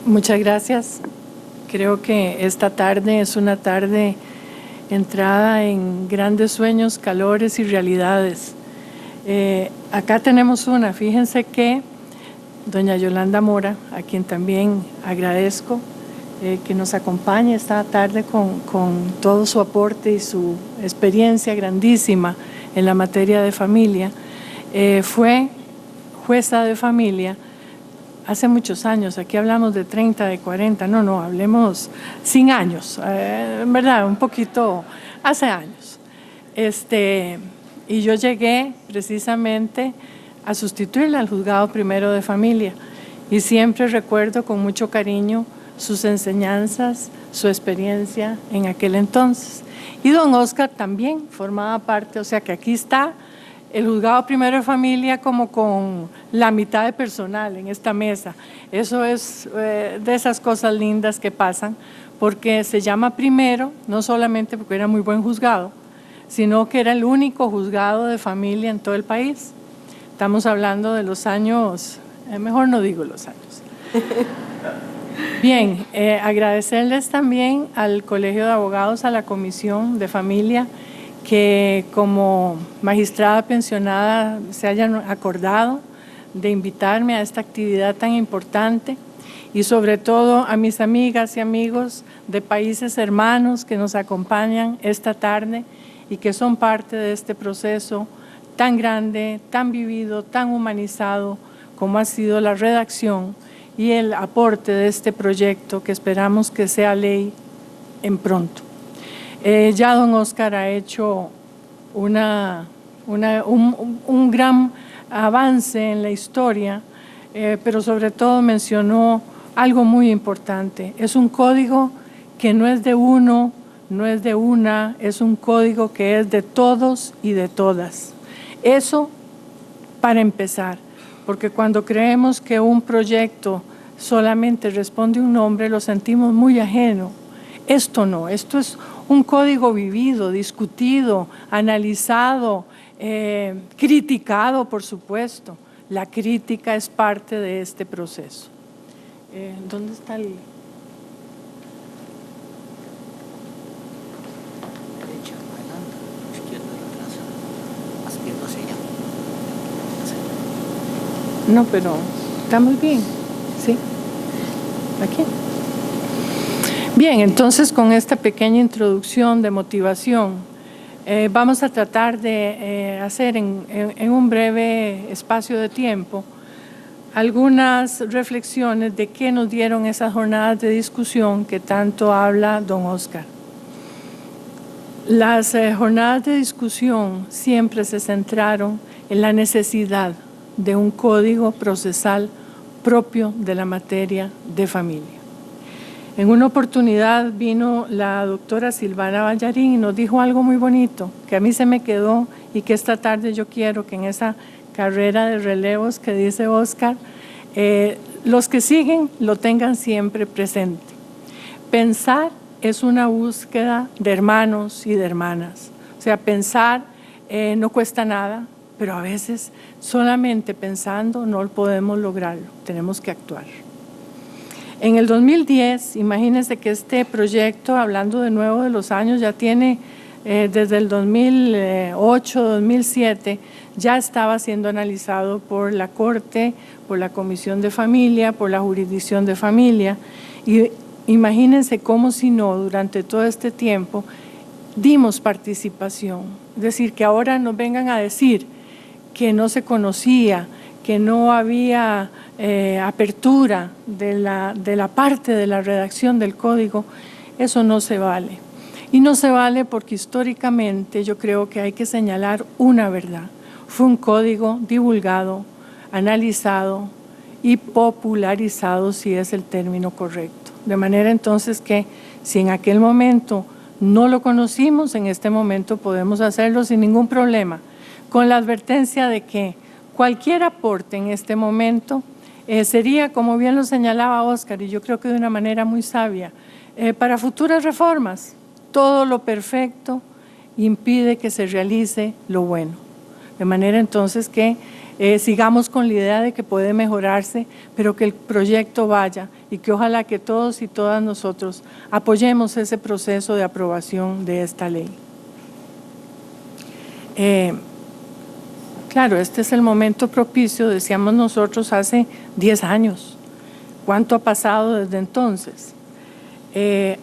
Muchas gracias. Creo que esta tarde es una tarde entrada en grandes sueños, calores y realidades. Acá tenemos una, fíjense que doña Yolanda Mora, a quien también agradezco que nos acompañe esta tarde con todo su aporte y su experiencia grandísima en la materia de familia, fue jueza de familia hace muchos años. Aquí hablamos de 30, de 40, no, hablemos 100 años, en verdad, un poquito, hace años. Y yo llegué precisamente a sustituirle al juzgado primero de familia y siempre recuerdo con mucho cariño sus enseñanzas, su experiencia en aquel entonces. Y don Oscar también formaba parte, o sea que aquí está el juzgado primero de familia como con la mitad de personal en esta mesa. Eso es de esas cosas lindas que pasan, porque se llama primero, no solamente porque era muy buen juzgado, sino que era el único juzgado de familia en todo el país. Estamos hablando de los años, mejor no digo los años. Bien, agradecerles también al Colegio de Abogados, a la Comisión de Familia, que como magistrada pensionada se hayan acordado de invitarme a esta actividad tan importante, y sobre todo a mis amigas y amigos de países hermanos que nos acompañan esta tarde y que son parte de este proceso tan grande, tan vivido, tan humanizado como ha sido la redacción y el aporte de este proyecto que esperamos que sea ley en pronto. Ya don Oscar ha hecho un gran avance en la historia, pero sobre todo mencionó algo muy importante. Es un código que no es de uno, no es de una, es un código que es de todos y de todas. Eso para empezar, porque cuando creemos que un proyecto solamente responde un nombre, lo sentimos muy ajeno. Esto no, esto es un código vivido, discutido, analizado, criticado, por supuesto. La crítica es parte de este proceso. ¿Dónde está el...? Derecha, adelante, izquierda, atrás, más bien hacia allá. No, pero estamos bien, ¿sí? Aquí. Bien, entonces con esta pequeña introducción de motivación, vamos a tratar de hacer en un breve espacio de tiempo algunas reflexiones de qué nos dieron esas jornadas de discusión que tanto habla don Oscar. Las jornadas de discusión siempre se centraron en la necesidad de un código procesal propio de la materia de familia. En una oportunidad vino la doctora Silvana Ballarín y nos dijo algo muy bonito que a mí se me quedó y que esta tarde yo quiero que en esa carrera de relevos que dice Oscar, los que siguen lo tengan siempre presente. Pensar es una búsqueda de hermanos y de hermanas. O sea, pensar no cuesta nada, pero a veces solamente pensando no podemos lograrlo, tenemos que actuar. En el 2010, imagínense que este proyecto, hablando de nuevo de los años, ya tiene desde el 2008, 2007, ya estaba siendo analizado por la Corte, por la Comisión de Familia, por la Jurisdicción de Familia. Y imagínense cómo si no, durante todo este tiempo, dimos participación. Es decir, que ahora nos vengan a decir que no se conocía, que no había apertura de la parte de la redacción del código, eso no se vale. Y no se vale porque históricamente yo creo que hay que señalar una verdad. Fue un código divulgado, analizado y popularizado, si es el término correcto. De manera entonces que si en aquel momento no lo conocimos, en este momento podemos hacerlo sin ningún problema, con la advertencia de que cualquier aporte en este momento sería, como bien lo señalaba Oscar, y yo creo que de una manera muy sabia, para futuras reformas. Todo lo perfecto impide que se realice lo bueno. De manera entonces que sigamos con la idea de que puede mejorarse, pero que el proyecto vaya y que ojalá que todos y todas nosotros apoyemos ese proceso de aprobación de esta ley. Claro, este es el momento propicio, decíamos nosotros hace 10 años. ¿Cuánto ha pasado desde entonces?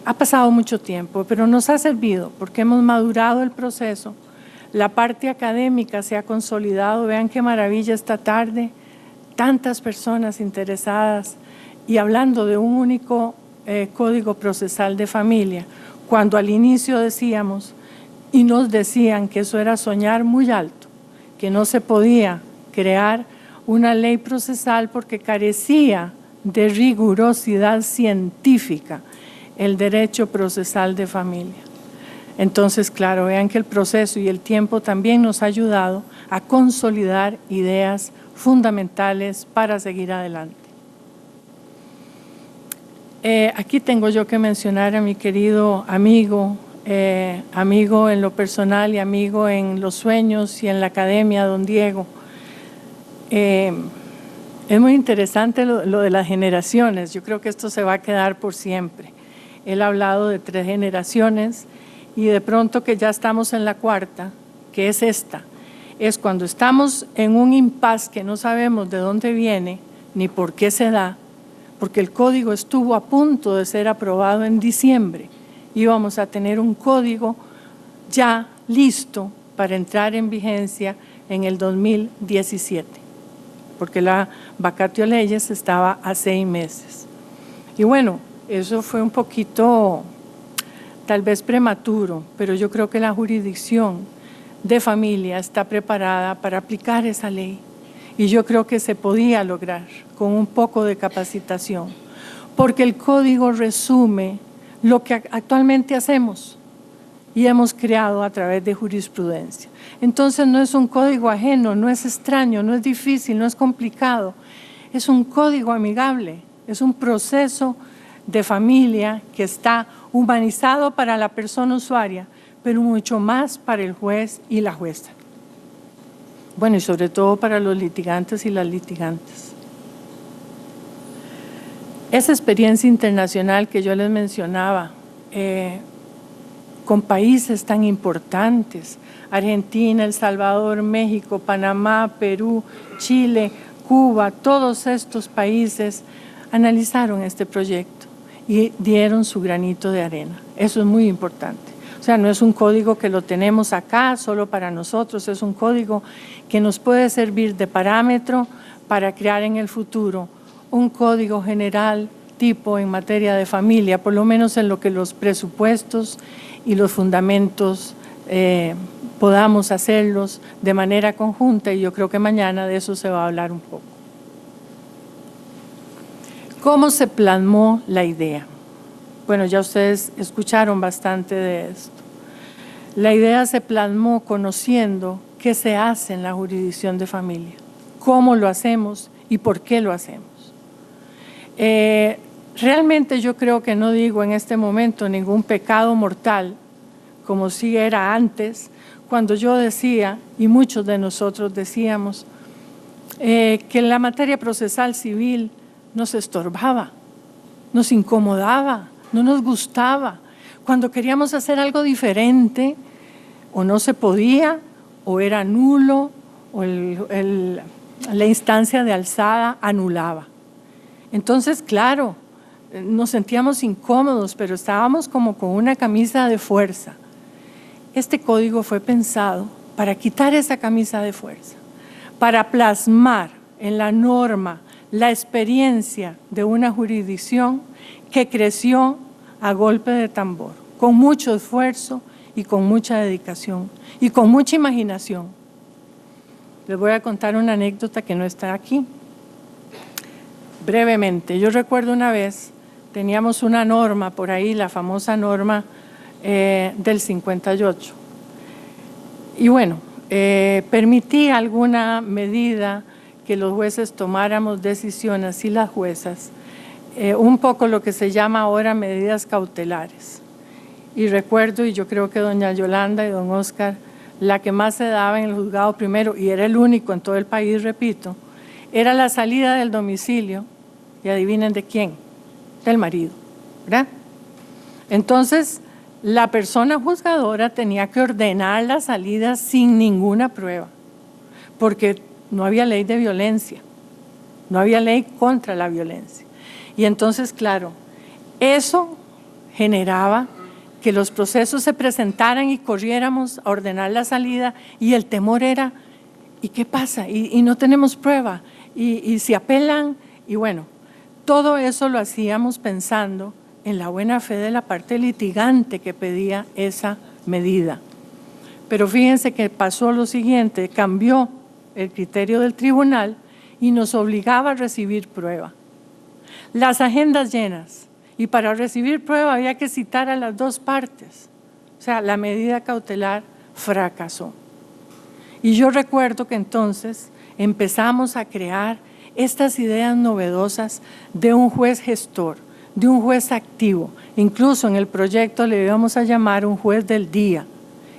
Ha pasado mucho tiempo, pero nos ha servido porque hemos madurado el proceso. La parte académica se ha consolidado. Vean qué maravilla esta tarde, tantas personas interesadas y hablando de un único código procesal de familia, cuando al inicio decíamos y nos decían que eso era soñar muy alto, que no se podía crear una ley procesal porque carecía de rigurosidad científica el derecho procesal de familia. Entonces, claro, vean que el proceso y el tiempo también nos ha ayudado a consolidar ideas fundamentales para seguir adelante. Aquí tengo yo que mencionar a mi querido amigo, amigo en lo personal y amigo en los sueños y en la academia, don Diego. Es muy interesante lo de las generaciones. Yo creo que esto se va a quedar por siempre. Él ha hablado de 3 generaciones y de pronto que ya estamos en la 4ª, que es esta. Es cuando estamos en un impasse que no sabemos de dónde viene ni por qué se da, porque el código estuvo a punto de ser aprobado en diciembre. Íbamos a tener un código ya listo para entrar en vigencia en el 2017, porque la vacatio leyes estaba a 6 meses. Y bueno, eso fue un poquito tal vez prematuro, pero yo creo que la jurisdicción de familia está preparada para aplicar esa ley y yo creo que se podía lograr con un poco de capacitación, porque el código resume lo que actualmente hacemos y hemos creado a través de jurisprudencia. Entonces no es un código ajeno, no es extraño, no es difícil, no es complicado, es un código amigable, es un proceso de familia que está humanizado para la persona usuaria, pero mucho más para el juez y la jueza. Bueno, y sobre todo para los litigantes y las litigantes. Esa experiencia internacional que yo les mencionaba, con países tan importantes, Argentina, El Salvador, México, Panamá, Perú, Chile, Cuba, todos estos países analizaron este proyecto y dieron su granito de arena. Eso es muy importante. O sea, no es un código que lo tenemos acá solo para nosotros, es un código que nos puede servir de parámetro para crear en el futuro un código general tipo en materia de familia, por lo menos en lo que los presupuestos y los fundamentos podamos hacerlos de manera conjunta, y yo creo que mañana de eso se va a hablar un poco. ¿Cómo se plasmó la idea? Bueno, ya ustedes escucharon bastante de esto. La idea se plasmó conociendo qué se hace en la jurisdicción de familia, cómo lo hacemos y por qué lo hacemos. Realmente yo creo que no digo en este momento ningún pecado mortal, como sí era antes, cuando yo decía, y muchos de nosotros decíamos, que la materia procesal civil nos estorbaba, nos incomodaba, no nos gustaba. Cuando queríamos hacer algo diferente, o no se podía, o era nulo, o la instancia de alzada anulaba. Entonces, claro, nos sentíamos incómodos, pero estábamos como con una camisa de fuerza. Este código fue pensado para quitar esa camisa de fuerza, para plasmar en la norma la experiencia de una jurisdicción que creció a golpe de tambor, con mucho esfuerzo y con mucha dedicación y con mucha imaginación. Les voy a contar una anécdota que no está aquí. Brevemente, yo recuerdo una vez, teníamos una norma por ahí, la famosa norma del 58. Y bueno, permití alguna medida que los jueces tomáramos decisiones y las juezas, un poco lo que se llama ahora medidas cautelares. Y recuerdo, y yo creo que doña Yolanda y don Oscar la que más se daba en el juzgado primero, y era el único en todo el país, repito, era la salida del domicilio, y adivinen de quién, del marido, ¿verdad? Entonces, la persona juzgadora tenía que ordenar la salida sin ninguna prueba, porque no había ley de violencia, no había ley contra la violencia. Y entonces, claro, eso generaba que los procesos se presentaran y corriéramos a ordenar la salida, y el temor era, ¿y qué pasa? Y no tenemos prueba, y si apelan, y bueno, todo eso lo hacíamos pensando en la buena fe de la parte litigante que pedía esa medida. Pero fíjense que pasó lo siguiente, cambió el criterio del tribunal y nos obligaba a recibir prueba. Las agendas llenas, y para recibir prueba había que citar a las dos partes. O sea, la medida cautelar fracasó. Y yo recuerdo que entonces empezamos a crear estas ideas novedosas de un juez gestor, de un juez activo. Incluso en el proyecto le íbamos a llamar un juez del día,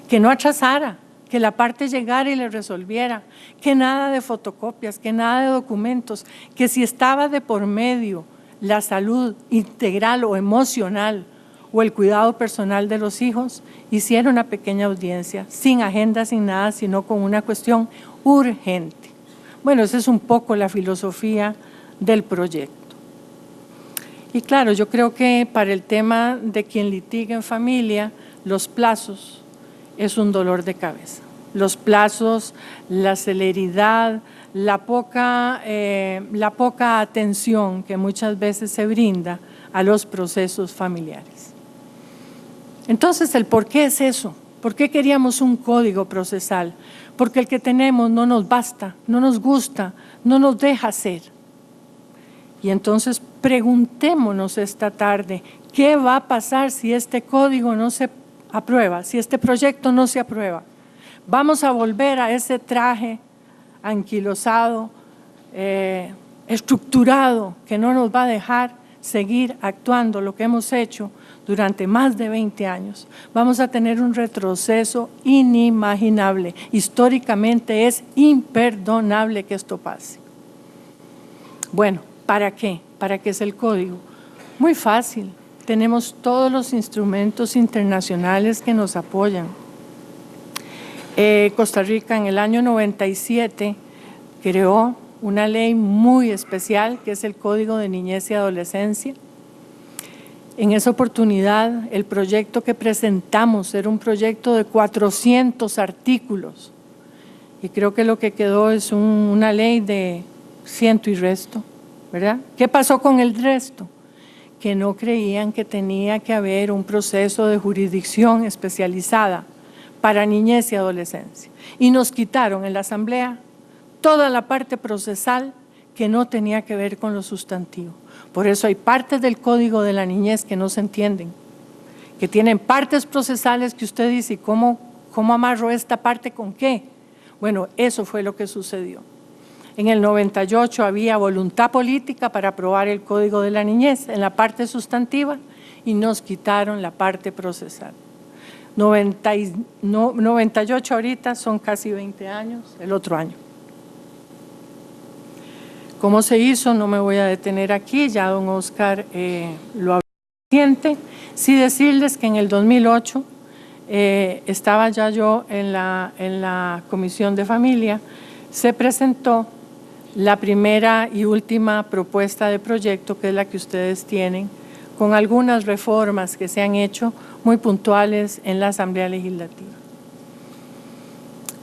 que no atrasara, que la parte llegara y le resolviera, que nada de fotocopias, que nada de documentos, que si estaba de por medio la salud integral o emocional o el cuidado personal de los hijos, hiciera una pequeña audiencia, sin agenda, sin nada, sino con una cuestión urgente. Bueno, esa es un poco la filosofía del proyecto. Y claro, yo creo que para el tema de quien litiga en familia, los plazos es un dolor de cabeza. Los plazos, la celeridad, la poca atención que muchas veces se brinda a los procesos familiares. Entonces, ¿el por qué es eso? ¿Por qué queríamos un código procesal? Porque el que tenemos no nos basta, no nos gusta, no nos deja ser. Y entonces preguntémonos esta tarde, ¿qué va a pasar si este código no se aprueba, si este proyecto no se aprueba? ¿Vamos a volver a ese traje anquilosado, estructurado, que no nos va a dejar seguir actuando lo que hemos hecho durante más de 20 años? Vamos a tener un retroceso inimaginable. Históricamente es imperdonable que esto pase. Bueno, ¿para qué? ¿Para qué es el código? Muy fácil. Tenemos todos los instrumentos internacionales que nos apoyan. Costa Rica en el año 97 creó una ley muy especial que es el Código de Niñez y Adolescencia. En esa oportunidad, el proyecto que presentamos era un proyecto de 400 artículos y creo que lo que quedó es una ley de 100 y resto, ¿verdad? ¿Qué pasó con el resto? Que no creían que tenía que haber un proceso de jurisdicción especializada para niñez y adolescencia. Y nos quitaron en la Asamblea toda la parte procesal que no tenía que ver con lo sustantivo. Por eso hay partes del Código de la Niñez que no se entienden, que tienen partes procesales que usted dice, ¿cómo amarro esta parte con qué? Bueno, eso fue lo que sucedió. En el 98 había voluntad política para aprobar el Código de la Niñez en la parte sustantiva y nos quitaron la parte procesal. 98 ahorita son casi 20 años, el otro año. ¿Cómo se hizo? No me voy a detener aquí, ya don Oscar lo habló reciente. Sí decirles que en el 2008 estaba ya yo en la Comisión de Familia, se presentó la primera y última propuesta de proyecto, que es la que ustedes tienen, con algunas reformas que se han hecho muy puntuales en la Asamblea Legislativa.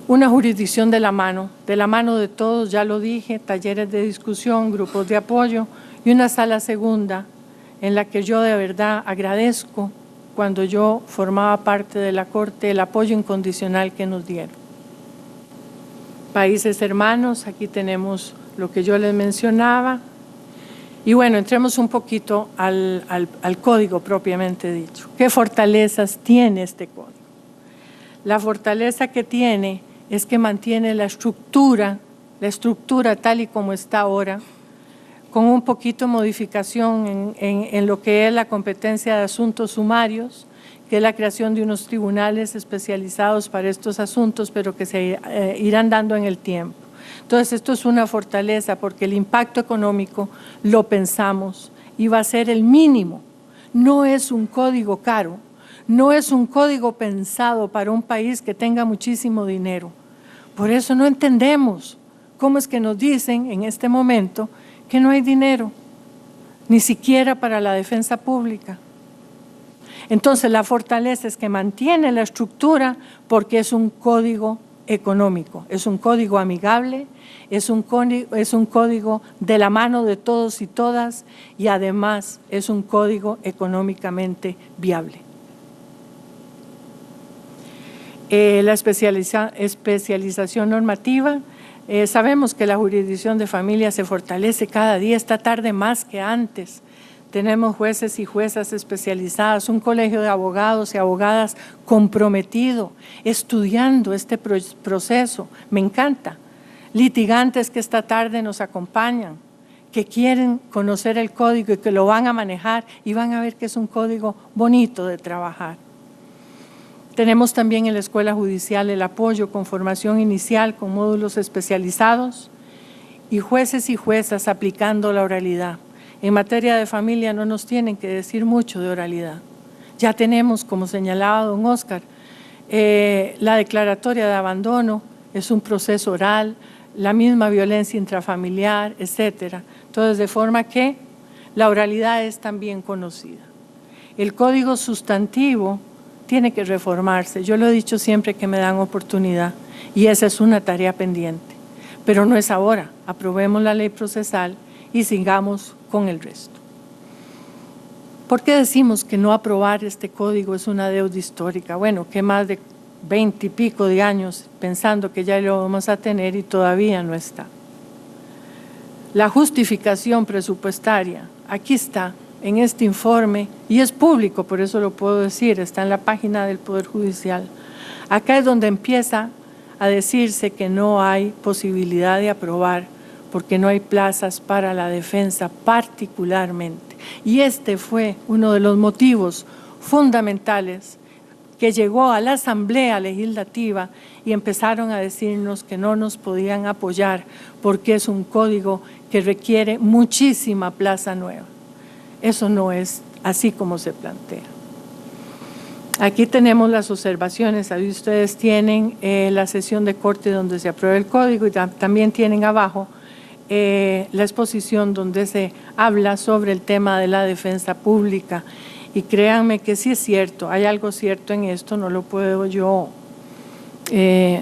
Una jurisdicción de la mano de todos, ya lo dije, talleres de discusión, grupos de apoyo y una sala segunda en la que yo de verdad agradezco cuando yo formaba parte de la Corte el apoyo incondicional que nos dieron. Países hermanos, aquí tenemos lo que yo les mencionaba. Y bueno, entremos un poquito al código propiamente dicho. ¿Qué fortalezas tiene este código? La fortaleza que tiene es que mantiene la estructura tal y como está ahora, con un poquito de modificación en lo que es la competencia de asuntos sumarios, que es la creación de unos tribunales especializados para estos asuntos, pero que se irán dando en el tiempo. Entonces, esto es una fortaleza porque el impacto económico lo pensamos y va a ser el mínimo. No es un código caro, no es un código pensado para un país que tenga muchísimo dinero. Por eso no entendemos cómo es que nos dicen en este momento que no hay dinero, ni siquiera para la defensa pública. Entonces, la fortaleza es que mantiene la estructura porque es un código económico, es un código amigable, es un código de la mano de todos y todas y además es un código económicamente viable. La especialización normativa, sabemos que la jurisdicción de familia se fortalece cada día, esta tarde más que antes. Tenemos jueces y juezas especializadas, un colegio de abogados y abogadas comprometido, estudiando este proceso. Me encanta. Litigantes que esta tarde nos acompañan, que quieren conocer el código y que lo van a manejar y van a ver que es un código bonito de trabajar. Tenemos también en la Escuela Judicial el apoyo con formación inicial, con módulos especializados y jueces y juezas aplicando la oralidad. En materia de familia no nos tienen que decir mucho de oralidad. Ya tenemos, como señalaba don Oscar, la declaratoria de abandono es un proceso oral, la misma violencia intrafamiliar, etcétera. Entonces, de forma que la oralidad es también conocida. El código sustantivo tiene que reformarse. Yo lo he dicho siempre que me dan oportunidad y esa es una tarea pendiente. Pero no es ahora. Aprobemos la ley procesal y sigamos con el resto. ¿Por qué decimos que no aprobar este código es una deuda histórica? Bueno, que más de 20 y pico de años pensando que ya lo vamos a tener y todavía no está. La justificación presupuestaria, aquí está, en este informe, y es público, por eso lo puedo decir, está en la página del Poder Judicial. Acá es donde empieza a decirse que no hay posibilidad de aprobar porque no hay plazas para la defensa particularmente. Y este fue uno de los motivos fundamentales que llegó a la Asamblea Legislativa y empezaron a decirnos que no nos podían apoyar porque es un código que requiere muchísima plaza nueva. Eso no es así como se plantea. Aquí tenemos las observaciones, ahí ustedes tienen la sesión de corte donde se aprueba el código y también tienen abajo la exposición donde se habla sobre el tema de la defensa pública. Y créanme que sí es cierto, hay algo cierto en esto, no lo puedo yo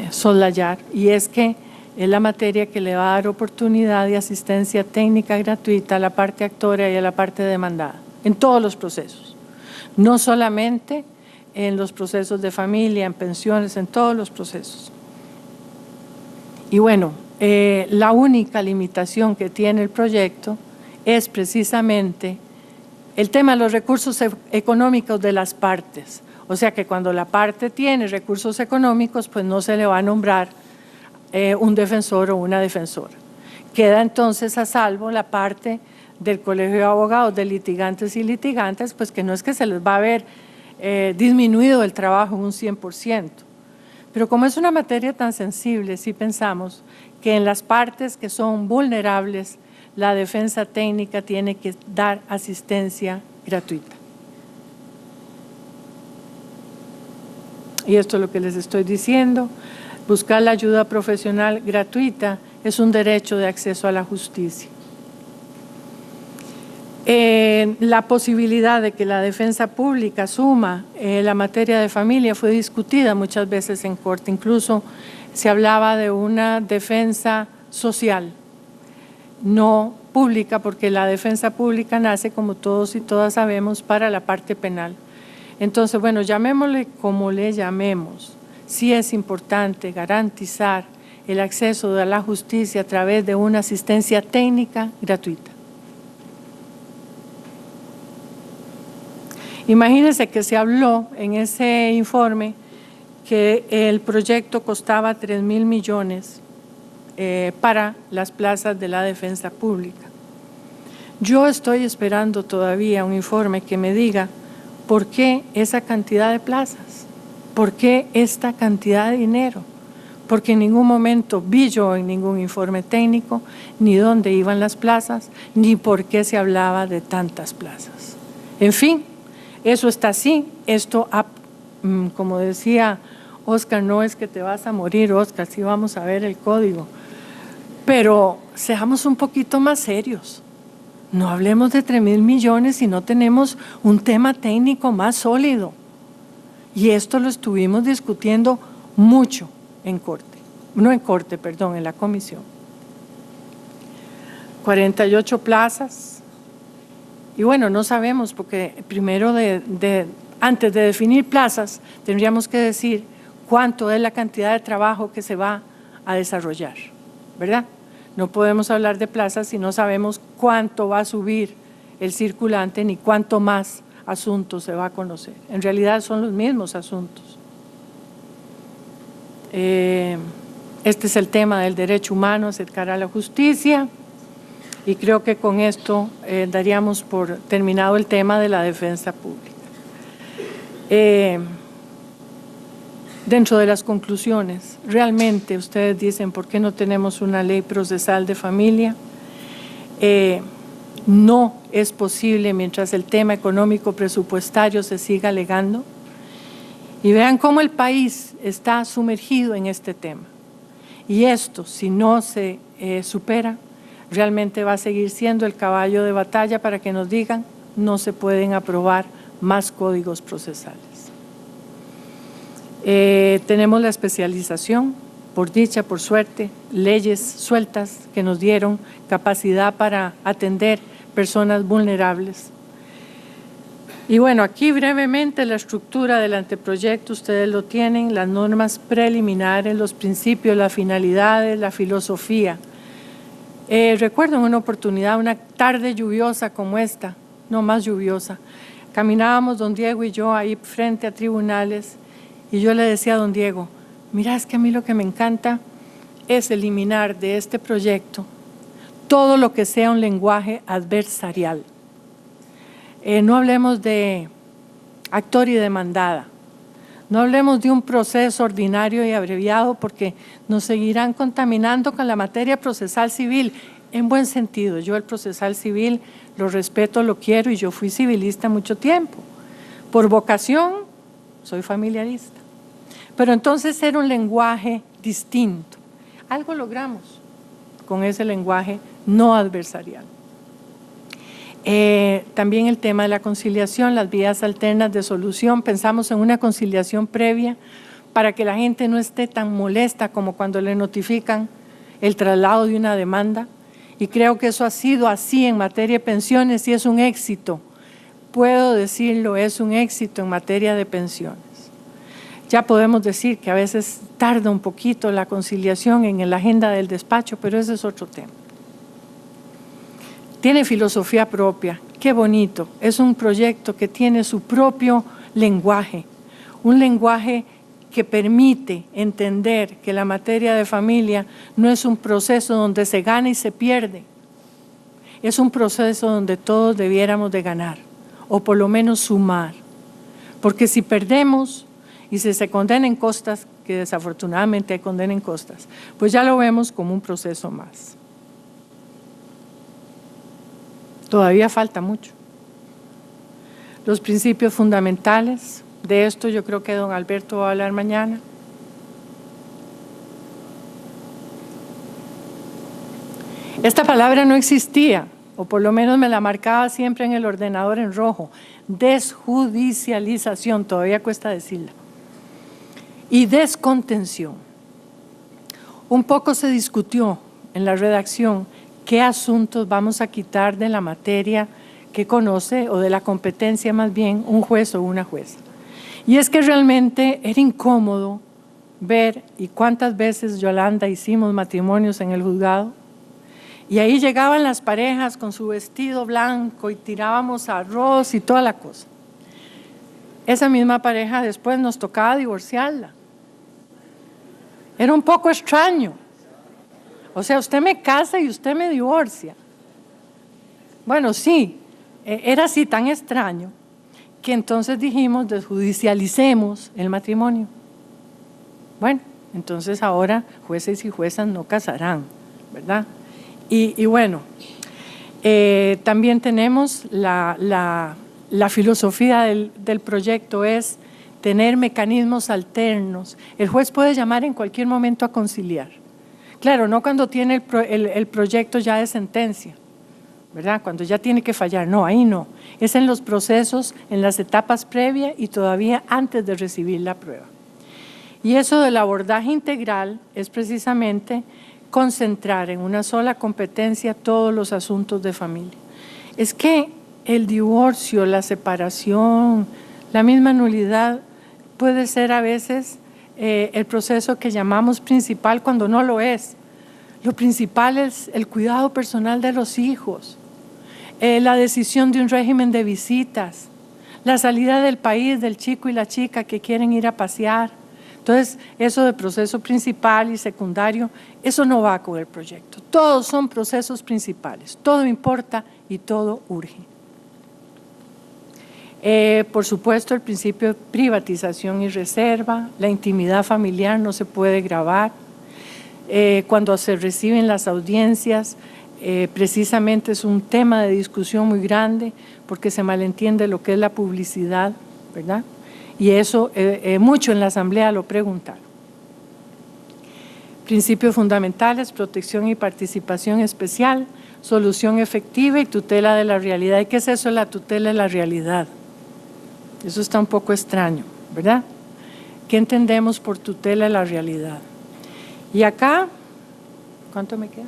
soslayar, y es que es la materia que le va a dar oportunidad de asistencia técnica gratuita a la parte actora y a la parte demandada, en todos los procesos, no solamente en los procesos de familia, en pensiones, en todos los procesos. Y bueno, la única limitación que tiene el proyecto es precisamente el tema de los recursos económicos de las partes. O sea que cuando la parte tiene recursos económicos, pues no se le va a nombrar un defensor o una defensora. Queda entonces a salvo la parte del Colegio de Abogados, de litigantes y litigantes, pues que no es que se les va a ver disminuido el trabajo en un 100%. Pero como es una materia tan sensible, sí pensamos que en las partes que son vulnerables, la defensa técnica tiene que dar asistencia gratuita. Y esto es lo que les estoy diciendo. Buscar la ayuda profesional gratuita es un derecho de acceso a la justicia. La posibilidad de que la defensa pública asuma la materia de familia fue discutida muchas veces en corte. Incluso se hablaba de una defensa social, no pública, porque la defensa pública nace, como todos y todas sabemos, para la parte penal. Entonces, bueno, llamémosle como le llamemos, sí es importante garantizar el acceso a la justicia a través de una asistencia técnica gratuita. Imagínense que se habló en ese informe que el proyecto costaba 3.000 millones para las plazas de la defensa pública. Yo estoy esperando todavía un informe que me diga ¿por qué esa cantidad de plazas? ¿Por qué esta cantidad de dinero? Porque en ningún momento vi yo en ningún informe técnico ni dónde iban las plazas, ni por qué se hablaba de tantas plazas. En fin, eso está así. Esto, como decía Oscar, no es que te vas a morir, Oscar, sí vamos a ver el código. Pero seamos un poquito más serios. No hablemos de 3,000 millones si no tenemos un tema técnico más sólido. Y esto lo estuvimos discutiendo mucho en corte, no en corte, perdón, en la comisión. 48 plazas. Y bueno, no sabemos porque primero antes de definir plazas tendríamos que decir cuánto es la cantidad de trabajo que se va a desarrollar, ¿verdad? No podemos hablar de plazas si no sabemos cuánto va a subir el circulante ni cuánto más asuntos se va a conocer. En realidad son los mismos asuntos. Este es el tema del derecho humano, acercar a la justicia, y creo que con esto daríamos por terminado el tema de la defensa pública. Dentro de las conclusiones, realmente ustedes dicen, ¿por qué no tenemos una ley procesal de familia? No es posible mientras el tema económico presupuestario se siga alegando. Y vean cómo el país está sumergido en este tema. Y esto, si no se supera, realmente va a seguir siendo el caballo de batalla para que nos digan no se pueden aprobar más códigos procesales. Tenemos la especialización, por dicha, por suerte, leyes sueltas que nos dieron capacidad para atender personas vulnerables. Y bueno, aquí brevemente la estructura del anteproyecto, ustedes lo tienen, las normas preliminares, los principios, las finalidades, la filosofía. Recuerdo en una oportunidad, una tarde lluviosa como esta, no más lluviosa, caminábamos don Diego y yo ahí frente a tribunales y yo le decía a don Diego, mira, es que a mí lo que me encanta es eliminar de este proyecto todo lo que sea un lenguaje adversarial. No hablemos de actor y demandada, no hablemos de un proceso ordinario y abreviado porque nos seguirán contaminando con la materia procesal civil, en buen sentido. Yo el procesal civil lo respeto, lo quiero y yo fui civilista mucho tiempo. Por vocación soy familiarista, pero entonces era un lenguaje distinto. Algo logramos con ese lenguaje no adversarial. También el tema de la conciliación, las vías alternas de solución. Pensamos en una conciliación previa para que la gente no esté tan molesta como cuando le notifican el traslado de una demanda. Y creo que eso ha sido así en materia de pensiones y es un éxito. Puedo decirlo, es un éxito en materia de pensiones. Ya podemos decir que a veces tarda un poquito la conciliación en la agenda del despacho, pero ese es otro tema. Tiene filosofía propia, qué bonito, es un proyecto que tiene su propio lenguaje, un lenguaje que permite entender que la materia de familia no es un proceso donde se gana y se pierde, es un proceso donde todos debiéramos de ganar, o por lo menos sumar, porque si perdemos y si se condena en costas, que desafortunadamente condena en costas, pues ya lo vemos como un proceso más. Todavía falta mucho. Los principios fundamentales, de esto yo creo que don Alberto va a hablar mañana. Esta palabra no existía, o por lo menos me la marcaba siempre en el ordenador en rojo, desjudicialización, todavía cuesta decirla, y descontención. Un poco se discutió en la redacción qué asuntos vamos a quitar de la materia que conoce, o de la competencia más bien, un juez o una jueza. Y es que realmente era incómodo ver, y cuántas veces Yolanda hicimos matrimonios en el juzgado, y ahí llegaban las parejas con su vestido blanco y tirábamos arroz y toda la cosa. Esa misma pareja después nos tocaba divorciarla. Era un poco extraño. O sea, usted me casa y usted me divorcia. Bueno, sí, era así tan extraño que entonces dijimos, desjudicialicemos el matrimonio. Bueno, entonces ahora jueces y juezas no casarán, ¿verdad? Y bueno, también tenemos la filosofía del proyecto es tener mecanismos alternos. El juez puede llamar en cualquier momento a conciliar. Claro, no cuando tiene el proyecto ya de sentencia, ¿verdad? Cuando ya tiene que fallar, no, ahí no. Es en los procesos, en las etapas previas y todavía antes de recibir la prueba. Y eso del abordaje integral es precisamente concentrar en una sola competencia todos los asuntos de familia. Es que el divorcio, la separación, la misma nulidad puede ser a veces el proceso que llamamos principal cuando no lo es. Lo principal es el cuidado personal de los hijos, la decisión de un régimen de visitas, la salida del país del chico y la chica que quieren ir a pasear. Entonces, eso de proceso principal y secundario, eso no va con el proyecto. Todos son procesos principales, todo importa y todo urge. Por supuesto, el principio de privatización y reserva, la intimidad familiar no se puede gravar. Cuando se reciben las audiencias, precisamente es un tema de discusión muy grande porque se malentiende lo que es la publicidad, ¿verdad? Y eso mucho en la Asamblea lo preguntaron. Principios fundamentales, protección y participación especial, solución efectiva y tutela de la realidad. ¿Y qué es eso de la tutela de la realidad? Eso está un poco extraño, ¿verdad? ¿Qué entendemos por tutela de la realidad? Y acá, ¿cuánto me queda?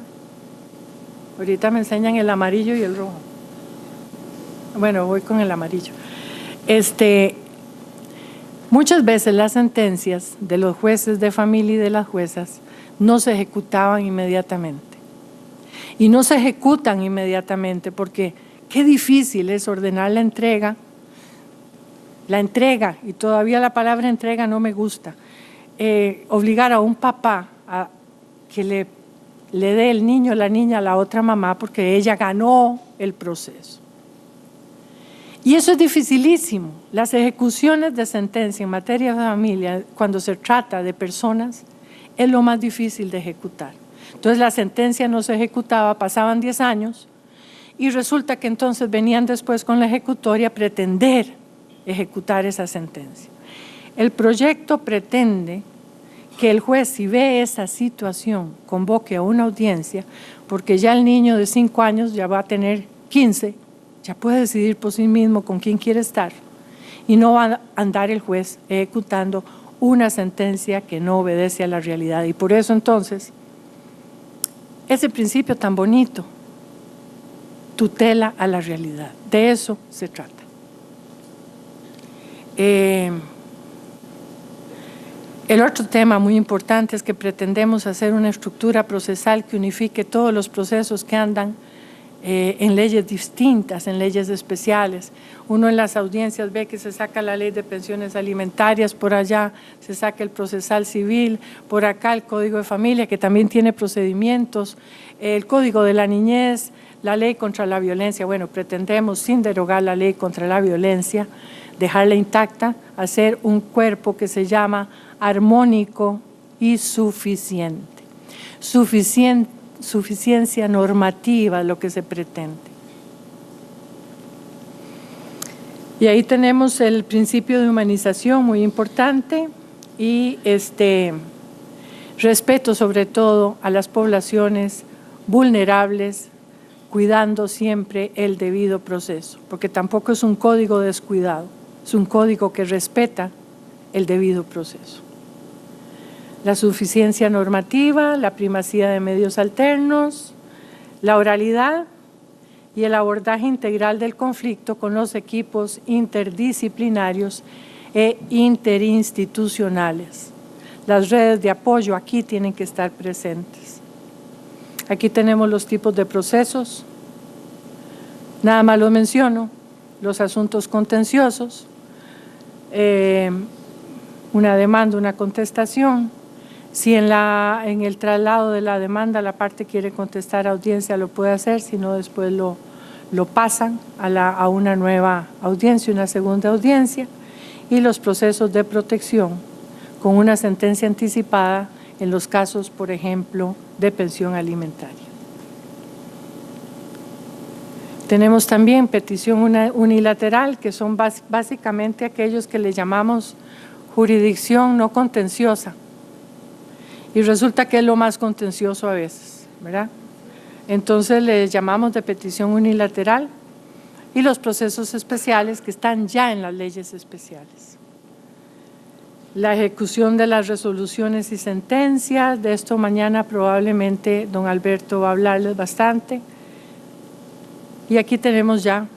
Ahorita me enseñan el amarillo y el rojo. Bueno, voy con el amarillo. Muchas veces las sentencias de los jueces de familia y de las juezas no se ejecutaban inmediatamente. Y no se ejecutan inmediatamente porque qué difícil es ordenar la entrega, y todavía la palabra entrega no me gusta, obligar a un papá a que le dé el niño o la niña a la otra mamá porque ella ganó el proceso. Y eso es dificilísimo. Las ejecuciones de sentencia en materia de familia, cuando se trata de personas, es lo más difícil de ejecutar. Entonces la sentencia no se ejecutaba, pasaban 10 años y resulta que entonces venían después con la ejecutoria a pretender ejecutar esa sentencia. El proyecto pretende que el juez, si ve esa situación, convoque a una audiencia, porque ya el niño de 5 años ya va a tener 15, ya puede decidir por sí mismo con quién quiere estar y no va a andar el juez ejecutando una sentencia que no obedece a la realidad. Y por eso entonces, ese principio tan bonito, tutela a la realidad, de eso se trata. El otro tema muy importante es que pretendemos hacer una estructura procesal que unifique todos los procesos que andan en leyes distintas, en leyes especiales. Uno en las audiencias ve que se saca la ley de pensiones alimentarias, por allá se saca el procesal civil, por acá el Código de Familia, que también tiene procedimientos, el Código de la Niñez, la ley contra la violencia. Bueno, pretendemos, sin derogar la ley contra la violencia, dejarla intacta, hacer un cuerpo que se llama armónico y suficiente. Suficiencia normativa, lo que se pretende. Y ahí tenemos el principio de humanización muy importante y respeto sobre todo a las poblaciones vulnerables, cuidando siempre el debido proceso, porque tampoco es un código descuidado, es un código que respeta el debido proceso. La suficiencia normativa, la primacía de medios alternos, la oralidad y el abordaje integral del conflicto con los equipos interdisciplinarios e interinstitucionales. Las redes de apoyo aquí tienen que estar presentes. Aquí tenemos los tipos de procesos, nada más lo menciono, los asuntos contenciosos, una demanda, una contestación. Si en el traslado de la demanda la parte quiere contestar a audiencia, lo puede hacer, si no después lo lo pasan a una nueva audiencia, una segunda audiencia, y los procesos de protección con una sentencia anticipada en los casos, por ejemplo, de pensión alimentaria. Tenemos también petición unilateral, que son básicamente aquellos que le llamamos jurisdicción no contenciosa. Y resulta que es lo más contencioso a veces, ¿verdad? Entonces le llamamos de petición unilateral, y los procesos especiales que están ya en las leyes especiales. La ejecución de las resoluciones y sentencias, de esto mañana probablemente don Alberto va a hablarles bastante. Y aquí tenemos ya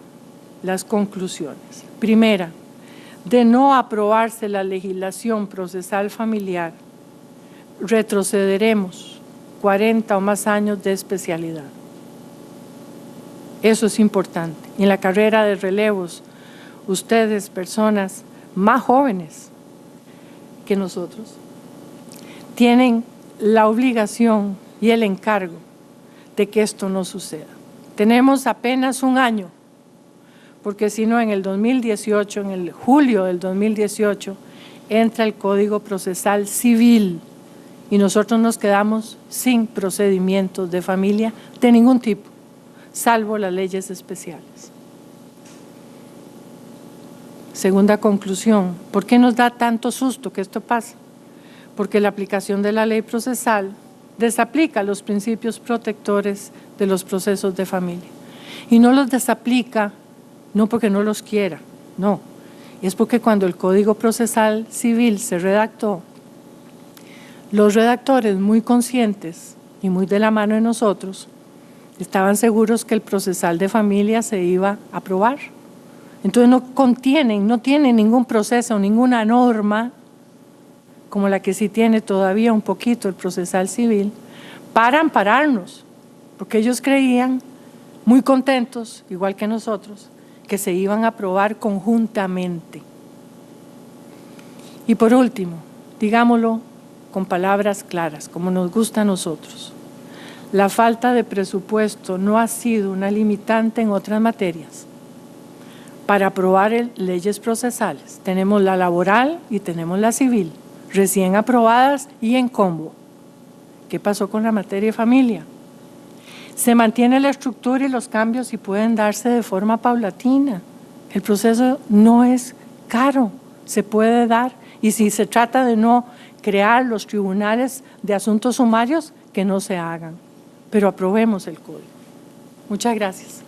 las conclusiones. Primera, de no aprobarse la legislación procesal familiar, retrocederemos 40 o más años de especialidad. Eso es importante. Y en la carrera de relevos, ustedes, personas más jóvenes que nosotros, tienen la obligación y el encargo de que esto no suceda. Tenemos apenas un año, porque si no, en el 2018, en el julio del 2018, entra el Código Procesal Civil y nosotros nos quedamos sin procedimientos de familia de ningún tipo, salvo las leyes especiales. Segunda conclusión, ¿por qué nos da tanto susto que esto pase? Porque la aplicación de la ley procesal desaplica los principios protectores de los procesos de familia. Y no los desaplica no porque no los quiera, no. Es porque cuando el Código Procesal Civil se redactó, los redactores muy conscientes y muy de la mano de nosotros estaban seguros que el procesal de familia se iba a aprobar. Entonces no tienen ningún proceso, ninguna norma, como la que sí tiene todavía un poquito el procesal civil, para ampararnos, porque ellos creían, muy contentos, igual que nosotros, que se iban a aprobar conjuntamente. Y por último, digámoslo con palabras claras, como nos gusta a nosotros, la falta de presupuesto no ha sido una limitante en otras materias. Para aprobar leyes procesales, tenemos la laboral y tenemos la civil, recién aprobadas y en combo. ¿Qué pasó con la materia de familia? Se mantiene la estructura y los cambios y pueden darse de forma paulatina. El proceso no es caro, se puede dar. Y si se trata de no crear los tribunales de asuntos sumarios, que no se hagan. Pero aprobemos el código. Muchas gracias.